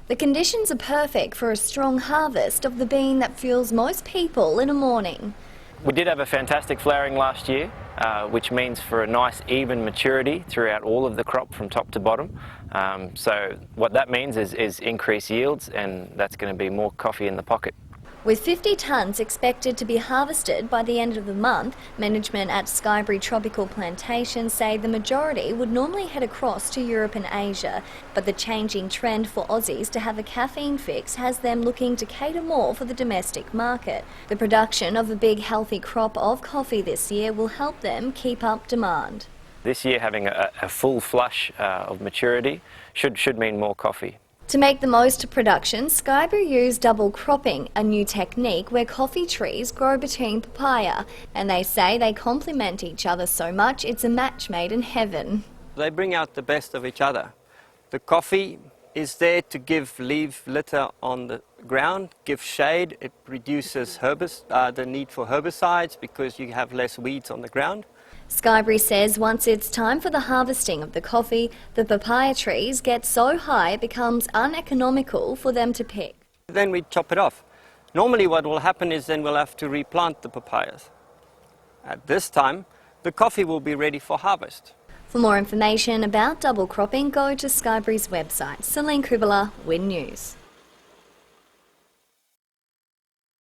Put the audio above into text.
The conditions are perfect for a strong harvest of the bean that fuels most people in a morning. We did have a fantastic flowering last year, which means for a nice even maturity throughout all of the crop from top to bottom. So what that means is increased yields, and that's going to be more coffee in the pocket. With 50 tonnes expected to be harvested by the end of the month, management at Skybury Tropical Plantation say the majority would normally head across to Europe and Asia, but the changing trend for Aussies to have a caffeine fix has them looking to cater more for the domestic market. The production of a big healthy crop of coffee this year will help them keep up demand. This year having a full flush of maturity should mean more coffee. To make the most of production, Skybury used double cropping, a new technique where coffee trees grow between papaya, and they say they complement each other so much it's a match made in heaven. They bring out the best of each other. The coffee is there to give leaf litter on the ground, give shade. It reduces the need for herbicides because you have less weeds on the ground. Skybury says once it's time for the harvesting of the coffee, the papaya trees get so high it becomes uneconomical for them to pick. Then we chop it off. Normally what will happen is then we'll have to replant the papayas. At this time, the coffee will be ready for harvest. For more information about double cropping, go to Skybury's website. Celine Kubala, Win News.